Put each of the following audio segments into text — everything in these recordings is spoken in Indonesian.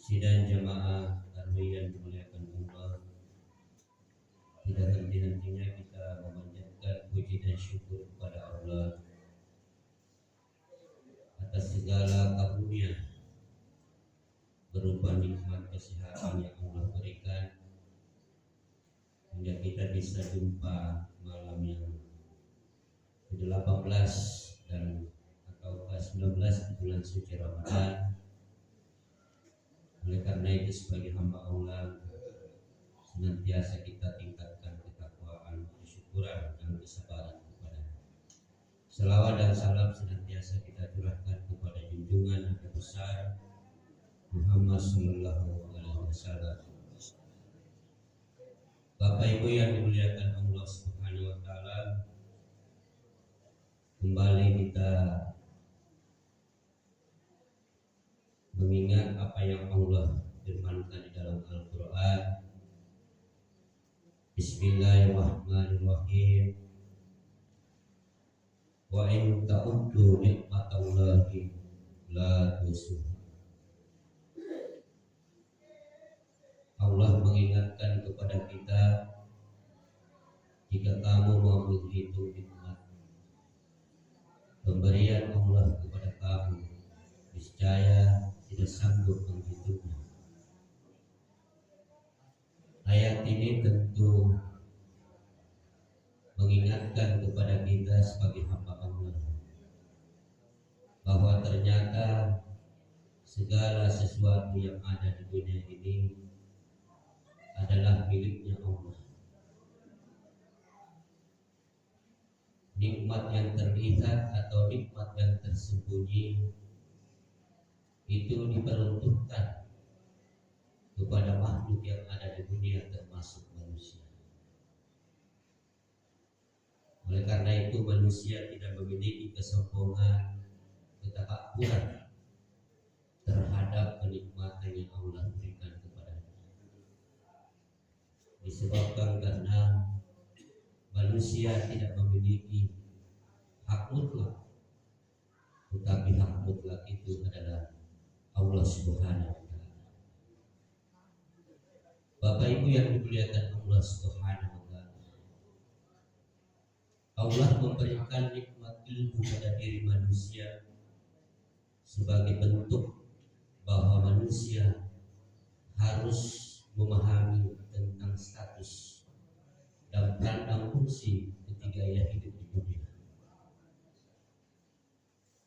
Sidang jamaah tarawih yang dimuliakan Allah, tidak henti-hentinya kita memanjatkan puji dan syukur kepada Allah atas segala karunia berupa nikmat kesehatan yang Allah berikan hingga kita bisa jumpa malam yang ke-18 dan atau ke-19 di bulan suci Ramadan. Oleh karena itu sebagai hamba Allah senantiasa kita tingkatkan ketakwaan, kesyukuran dan kesabaran kepada. Selawat dan salam senantiasa kita curahkan kepada junjungan Nabi besar Muhammad sallallahu alaihi wasallam. Bapak Ibu yang dimuliakan Allah Subhanahu wa taala, kembali kita mengingat apa yang Allah firmankan di dalam Al-Qur'an. Bismillahirrahmanirrahim. Wa in ta'uddu ni'matallahi la tuhsuha. Allah mengingatkan kepada kita, jika kamu mau menghitung nikmat pemberian Allah kepada kamu, niscaya tidak sanggup menghitungnya. Ayat ini tentu mengingatkan kepada kita sebagai hamba Allah bahwa ternyata segala sesuatu yang ada di dunia ini adalah miliknya Allah. Nikmat yang terlihat atau nikmat yang tersembunyi itu diperuntukkan kepada makhluk yang ada di dunia termasuk manusia. Oleh karena itu manusia tidak memiliki kesombongan, ketakabburan terhadap kenikmatan yang Allah berikan kepadanya. Disebabkan karena manusia tidak memiliki hak mutlak, tetapi hak mutlak itu adalah Allah Subhanahu wa taala. Bapak Ibu yang dimuliakan Allah Subhanahu wa taala, Allah memberikan nikmat ilmu pada diri manusia sebagai bentuk bahwa manusia harus memahami tentang status dan peran dan fungsi ketika ia hidup di dunia.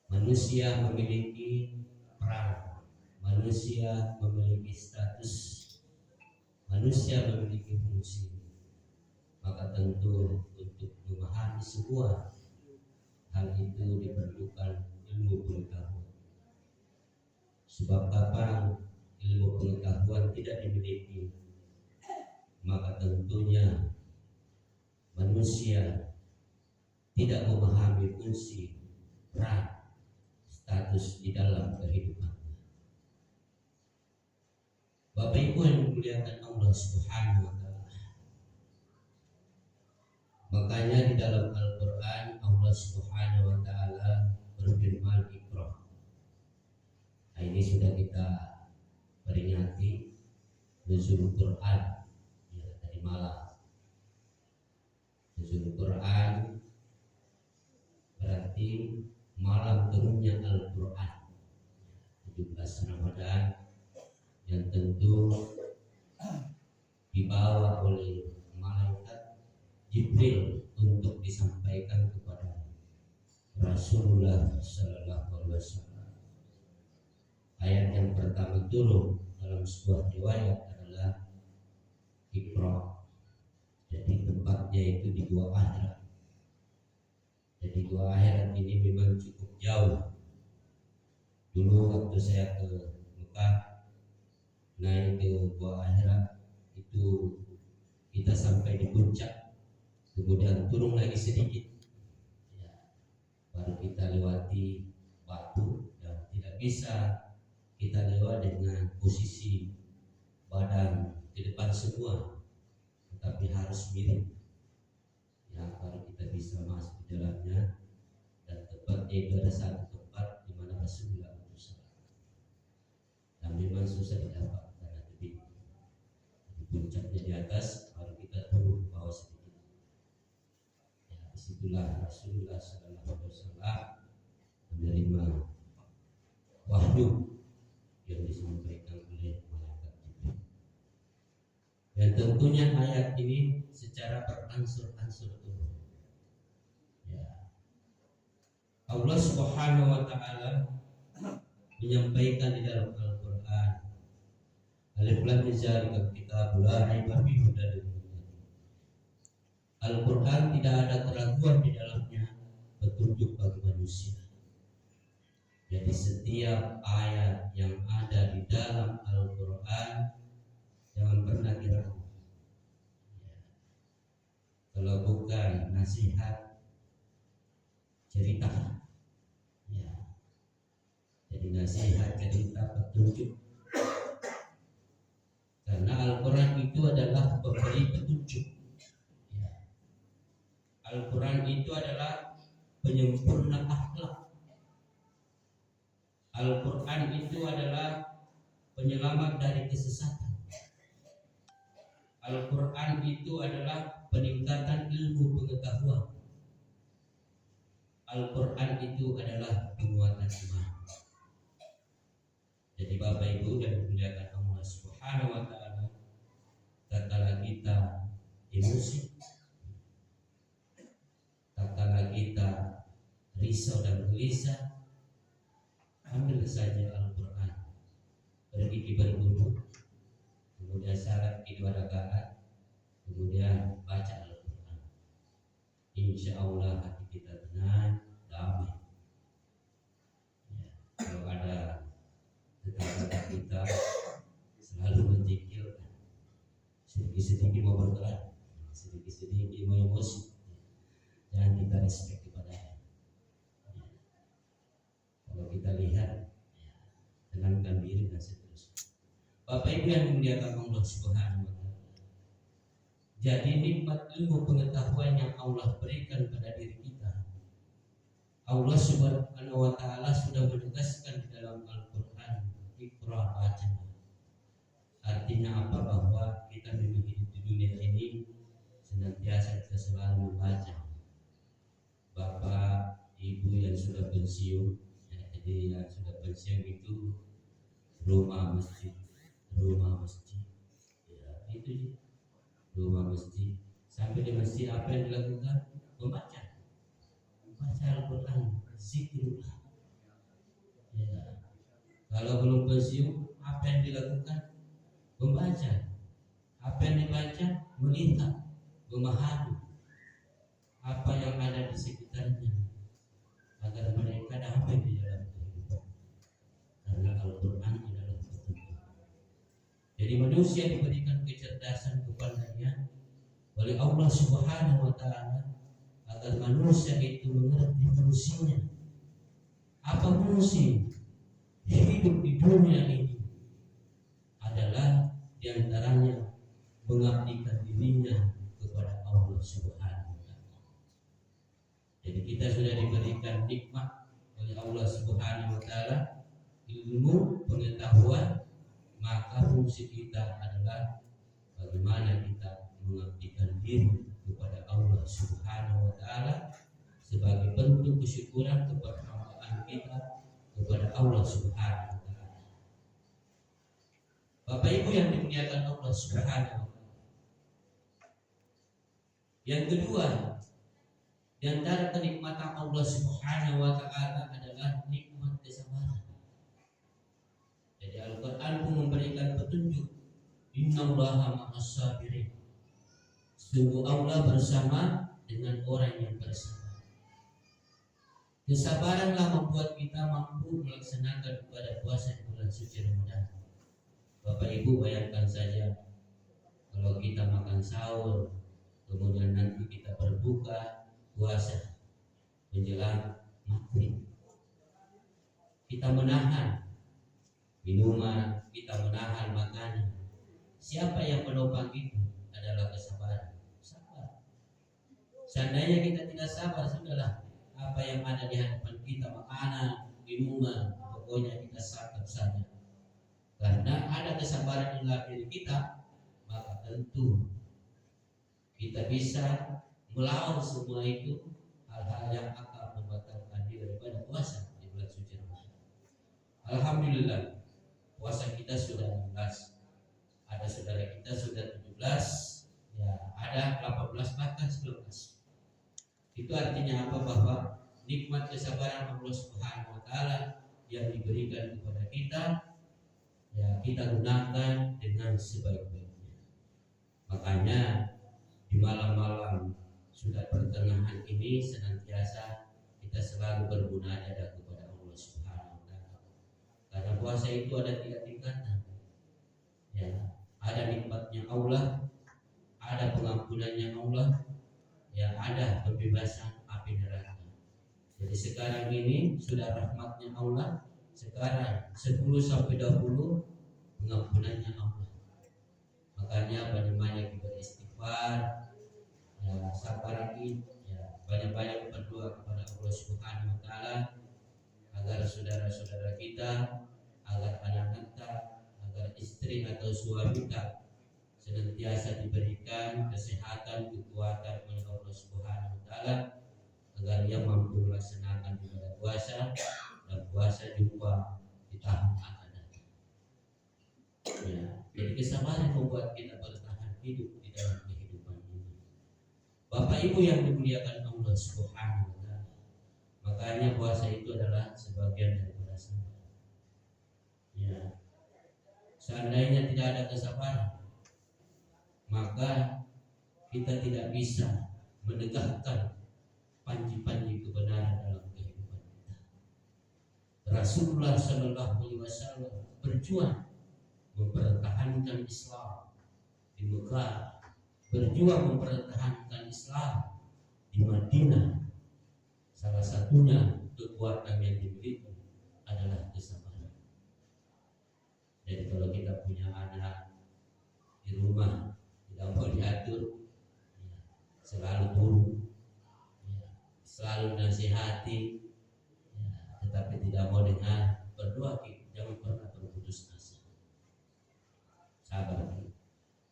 Manusia memiliki peran, manusia memiliki status, manusia memiliki fungsi. Maka tentu untuk memahami sebuah hal itu diperlukan ilmu pengetahuan. Sebab kapan ilmu pengetahuan tidak dimiliki, maka tentunya manusia tidak memahami fungsi, peran, status di dalam kehidupan. Bapak Ibu yang dimuliakan Allah Subhanahu wa taala, makanya di dalam Al-Qur'an Allah Subhanahu wa taala berfirman Iqra. Nah, ini sudah kita peringati nuzul Quran ya, tadi malam. Nuzul Quran berarti malam turunnya Al-Quran 17 Ramadan, yang tentu dibawa oleh malaikat Jibril untuk disampaikan kepada Rasulullah Sallallahu Alaihi Wasallam. Ayat yang pertama turun dalam sebuah riwayat adalah Iqra. Jadi tempatnya itu di Gua Akhirat. Jadi Gua Akhirat ini memang cukup jauh. Dulu waktu saya ke Mekah naik ke Gua Akhirat itu kita sampai di puncak, kemudian turun lagi sedikit ya, baru kita lewati batu dan tidak bisa kita lewat dengan posisi badan di depan semua, tetapi harus miring ya, baru kita bisa masuk ke dalamnya. Dan tepatnya itu ada satu tempat di mana Rasulullah SAW. dan memang susah didapat karena tebing. Di puncaknya di atas, baru kita turun ke bawah sedikit. Ya, disitulah Rasulullah SAW menerima wahyu yang disampaikan oleh malaikat Jibril. Dan tentunya ayat ini secara beransur-ansur turun. Ya. Allah Subhanahu wa taala menyampaikan di dalam Al-Qur'an, Alif Lam Mim Zalikal Kitabul La Raiba Fihi Hudan lil Muttaqin. Al-Qur'an tidak ada keraguan di dalamnya, petunjuk bagi manusia. Jadi setiap ayat yang ada di dalam Al-Quran jangan pernah diragu. Kalau bukan nasihat, cerita. Ya. Jadi nasihat, cerita, petunjuk. Karena Al-Quran itu adalah pemberi petunjuk. Ya. Al-Quran itu adalah penyempurna akhlak. Al-Quran itu adalah penyelamat dari kesesatan. Al-Quran itu adalah peningkatan ilmu pengetahuan. Al-Quran itu adalah penguatan iman. Jadi Bapak Ibu yang dimuliakan Allah Subhanahu wa taala, tatkala kita emosi, tatkala kita risau dan gelisah, ambil saja Al-Quran, pergi di berwudu, kemudian salat 2 rakaat, kemudian baca Al-Quran. Insya Allah hati kita tenang, damai. Ya, kalau ada tetangga kita selalu menjengkelkan, sedikit-sedikit mau bergerak, sedikit-sedikit mau emosi, jangan kita respect kepadanya. Kalau kita lihat, tenangkan diri dan seterusnya. Bapak Ibu yang dimuliakan Allah Subhanahu wa taala. Jadi nikmat ilmu pengetahuan yang Allah berikan pada diri kita, Allah Subhanahu wa taala sudah menegaskan di dalam Al-Qur'an, Iqra, baca. Artinya apa? Bahwa kita memang hidup di dunia ini senantiasa kita selalu membaca. Bapak, Ibu yang sudah pensiun, yang sudah pensiun itu rumah masjid, ya itu rumah masjid. Sampai di masjid apa yang dilakukan? Membaca Al-Quran, zikrullah. Ya. Kalau belum pensiun, apa yang dilakukan? Membaca. Apa yang dibaca? Melihat, memahami apa yang ada di sekitarnya, agar mereka damai di dalam kehidupan. Karena Al-Quran adalah petunjuk. Jadi manusia diberikan kecerdasan kepadanya oleh Allah Subhanahu wa taala agar manusia itu mengerti fungsinya. Apa fungsi hidup di dunia ini? Adalah diantaranya mengabdikan dirinya kepada Allah Subhanahu wa taala. Jadi kita sudah diberikan nikmat oleh Allah Subhanahu wa taala, ilmu pengetahuan, maka fungsi kita adalah bagaimana kita mengabdikan diri kepada Allah Subhanahu wa taala sebagai bentuk kesyukuran kebersamaan kita kepada Allah Subhanahu wa taala. Bapak Ibu yang dimuliakan Allah Subhanahu wa taala. Yang kedua, di antara kenikmatan Allah Subhanahu wa taala adalah nikmat kesabaran. Jadi Al-Quran pun memberikan petunjuk, innallaha ma'as sabirin. Sungguh Allah bersama dengan orang yang bersabar. Kesabaranlah membuat kita mampu melaksanakan ibadah puasa di bulan suci Ramadan. Bapak Ibu bayangkan saja, kalau kita makan sahur, kemudian nanti kita berbuka puasa menjelang maghrib, kita menahan minuman, kita menahan makanan. Siapa yang menopang itu? Adalah kesabaran. Sabar. Seandainya kita tidak sabar, sudahlah, apa yang ada di hadapan kita, makanan, minuman, pokoknya kita santap saja. Karena ada kesabaran dalam diri kita, maka tentu kita bisa melawan semua itu, hal-hal yang akan membatalkan diri daripada puasa di bulan suci Ramadan. Alhamdulillah, puasa kita sudah 16. Ada saudara kita sudah 17, ya ada 18 bahkan 19. Itu artinya apa? Bahwa nikmat kesabaran Allah Subhanahu wa taala yang diberikan kepada kita, ya kita gunakan dengan sebaik-baiknya. Makanya di malam-malam sudah pertengahan ini senantiasa kita selalu bermunajat kepada Allah Subhanahu wa taala. Karena puasa itu ada 3 tingkatan. Ya, ada nikmatnya Allah, ada pengampunannya Allah, yang ada pembebasan api neraka. Jadi sekarang ini sudah rahmatnya Allah, sekarang 10-20 pengampunannya Allah. Makanya banyak-banyak beristighfar, ya sabar lagi, ya banyak-banyak berdoa kepada Allah Subhanahu wa taala agar saudara-saudara kita, agar anak-anak kita, agar istri atau suami kita senantiasa diberikan kesehatan, kekuatan oleh Allah Subhanahu wa taala agar ia mampu melaksanakan ibadah puasa dan puasa juga di tahun akan datang. Ya, jadi kesabaran membuat kita bertahan hidup di dalam kehidupan ini. Bapak Ibu yang dimuliakan Allah Subhanahu wa taala, makanya puasa itu adalah sebagian daripada sabar. Ya, seandainya tidak ada kesabaran, maka kita tidak bisa menegakkan panji-panji kebenaran dalam kehidupan kita. Rasulullah Shallallahu Alaihi Wasallam berjuang mempertahankan Islam di Mekah, berjuang mempertahankan Islam di Madinah. Salah satunya kekuatan yang dimiliki adalah kesabaran. Jadi kalau kita punya anak di rumah tidak mau diatur, ya, selalu turun, ya, selalu nasihati, ya, tetapi tidak mau dengar, berdoa, jangan pernah berputus asa. Sabar,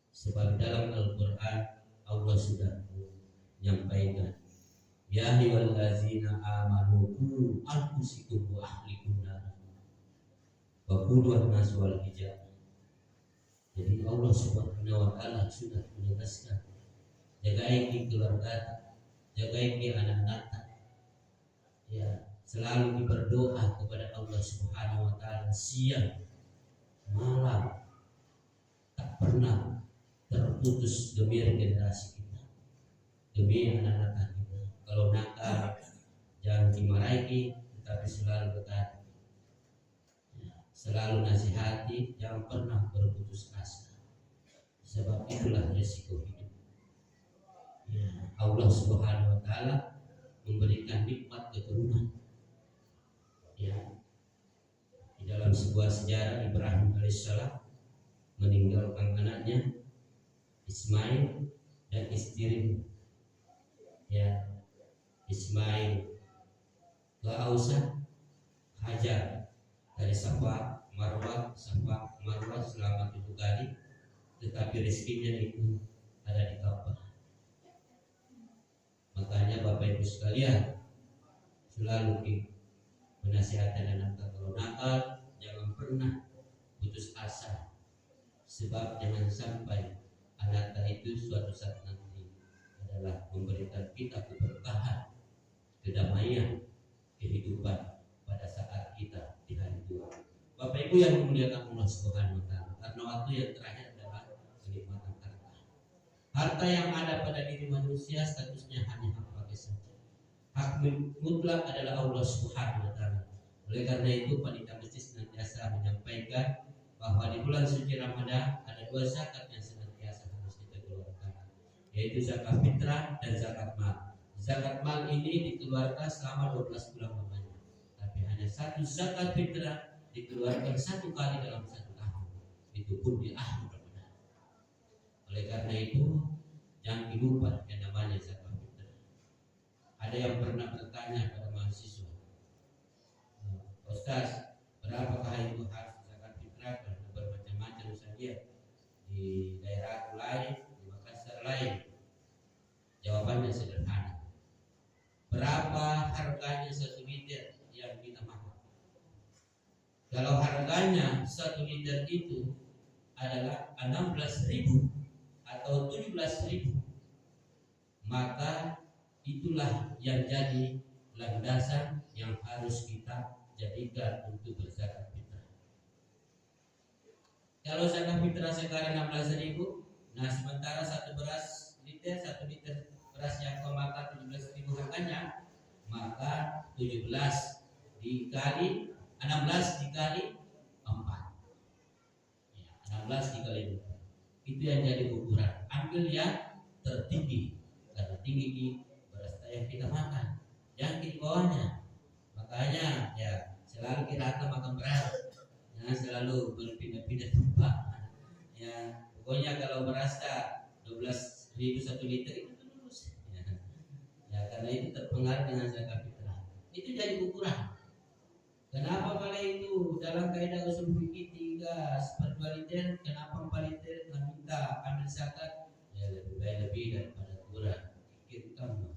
sebab dalam Al-Quran Allah sudah menyampaikan, ya ayyuhallazina amanu qu anfusakum wa ahlikum nar wa qudha an-nas wal hijarah. Jadi Allah Subhanahu wa taala sudah menegaskan, jagai keluarga, jagai anak-anak, ya selalu berdoa kepada Allah Subhanahu wa taala siang malam, tak pernah terputus demi generasi kita, demi anak-anak kita. Kalau nakal jangan dimarahi, tetapi selalu berkata, selalu nasihati, jangan pernah berputus asa. Sebab itulah resiko hidup. Ya, Allah Subhanahu wa taala memberikan nikmat keturunan. Ya. Di dalam sebuah sejarah Ibrahim alaihissalam meninggalkan anaknya Ismail dan istri, ya, Ismail ke Ausa, Hajar dari Safa Marwah selama 7 kali, tetapi rezekinya itu ada di Ka'bah. Makanya Bapak Ibu sekalian selalu menasihatkan anak kalau nakal jangan pernah putus asa, sebab jangan sampai anak itu suatu saat nanti adalah memberikan kita keberkahan, kedamaian, kehidupan pada saat kita di hari tua. Bapak Ibu yang memuliakan Allah Subhanahu wa taala, karena waktu yang terakhir adalah kenikmatan harta. Harta yang ada pada diri manusia statusnya hanya hak pakai saja. Hak mutlak adalah Allah Subhanahu wa taala. Oleh karena itu panitia masjid senantiasa menyampaikan bahwa di bulan suci Ramadan ada 2 zakat yang senantiasa harus kita keluarkan, yaitu zakat fitrah dan zakat mal. Zakat mal ini dikeluarkan selama 12 bulan lamanya, tapi hanya satu zakat fitrah dikeluarkan 1 kali dalam 1 tahun, itu pun di akhir Ramadan. Oleh karena itu jangan dilupa yang namanya zakat fitrah. Ada yang pernah bertanya pada mahasiswa, Ustaz, berapakah itu harus zakat fitrah? Karena meter, di daerah lain, di Makassar lain. Jawabannya sederhana. Berapa harganya 1 liter yang kita makan? Kalau harganya 1 liter itu adalah 16.000 atau 17.000, maka itulah yang jadi landasan yang harus kita jadikan untuk berzakat fitrah. Kalau zakat fitrah sekarang 16.000, nah sementara 1 liter beras yang kau makan 17.000 harganya, maka 16 dikali 4. 16 dikali 2, itu yang jadi ukuran. Ambil yang tertinggi, karena tinggi beras yang kita makan, yang di bawahnya. Makanya ya selalu kita akan makan beras, jangan selalu berpindah-pindah tempat. Ya pokoknya kalau beras 12.000 1 liter itu terus. Ya karena itu terpengaruh dengan zakat fitrah. Itu jadi ukuran. Kenapa kalau itu dalam kaidah usul fikih 3/4 liter, kenapa 4 liter minta ambil zakat? Ya lebih daripada kurang. Pikir kamu.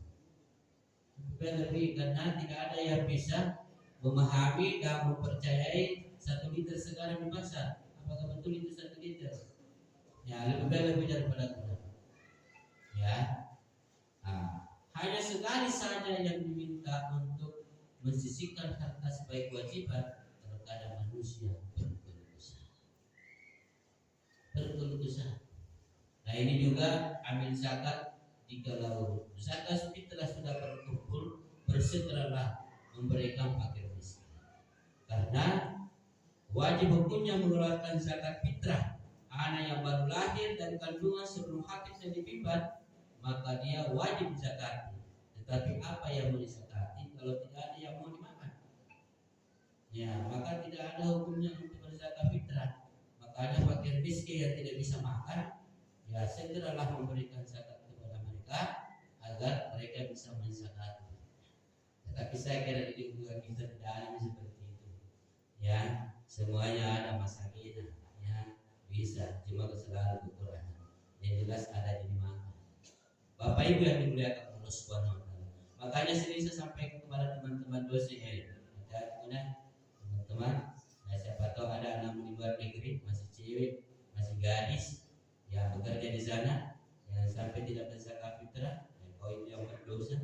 Lebih karena tidak ada yang bisa memahami dan mempercayai 1 liter sekarang di pasar. Apakah betul itu 1 liter? Ya lebih daripada kurang. Ya. Nah, hanya sekali saja yang diminta untuk mensisihkan harta sebagai kewajiban. Terkadang manusia berkeluh kesah. Nah ini juga ambil zakat jikalau zakat fitrah sudah berkumpul, bersegeralah memberikan fakir miskin. Karena wajib hukumnya mengeluarkan zakat fitrah anak yang baru lahir dan kandungan sebelum hakim dan dipibat, maka dia wajib zakat. Tetapi apa yang mau disakati kalau tidak ada yang mau dimakan? Ya, maka tidak ada hukumnya untuk berzakat fitrah. Makanya fakir miskin yang tidak bisa makan, ya segeralah memberikan zakat kepada mereka agar mereka bisa menzakati. Tetapi saya kira di lingkungan kita tidak ada seperti itu. Ya, semuanya ada masakinah, ya bisa, cuma selalu kekurangan. Yang jelas ada di mana. Bapak Ibu yang dimuliakan Allah Subhanahu wa taala. Makanya sering saya sampaikan kepada teman-teman dosen ya. Teman-teman, nah siapa tahu ada anak di luar negeri, masih cewek, masih gadis yang bekerja di sana, yang sampai tidak berzakat fitrah, dan kau itu yang berdosa.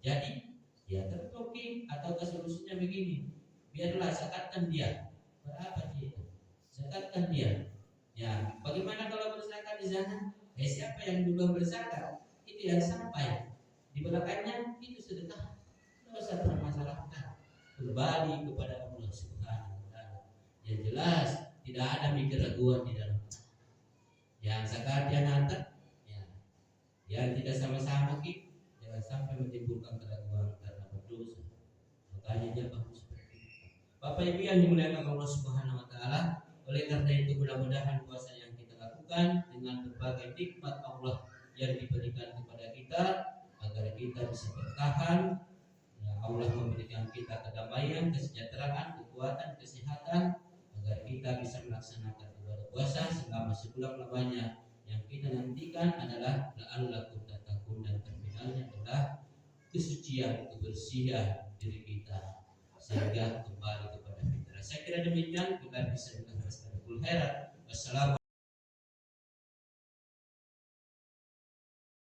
Jadi ya tertoki atau solusinya begini, biarlah zakatkan dia. Berapa dia itu? Zakatkan dia. Ya, bagaimana kalau berzakat di sana? Siapa yang dulu berzakat itu yang sampai di belakangnya itu sedekah. Tidak usah permasalahkan, kembali kepada Allah Subhanahu wa taala. Yang jelas tidak ada mikir raguan di dalam. Yang zakat yang hantar, ya, yang tidak sama-sama jangan sampai menimbulkan keraguan karena berdosa. Makanya dia bagus seperti itu. Bapak Ibu yang dimuliakan Allah Subhanahu wa taala, oleh karena itu mudah-mudahan puasa yang kita lakukan dengan berbagai nikmat Allah yang diberikan kepada kita agar kita bisa bertahan. Ya, Allah memberikan kita kedamaian, kesejahteraan, kekuatan, kesehatan agar kita bisa melaksanakan ibadah puasa selama sebulan lamanya. Yang kita nantikan adalah la'allakum tattaqun, dan terminalnya adalah kesucian, kebersihan diri kita sehingga kembali kepada fitrah. Saya kira demikian, kita bisa menjelaskan khairat. Wassalamualaikum.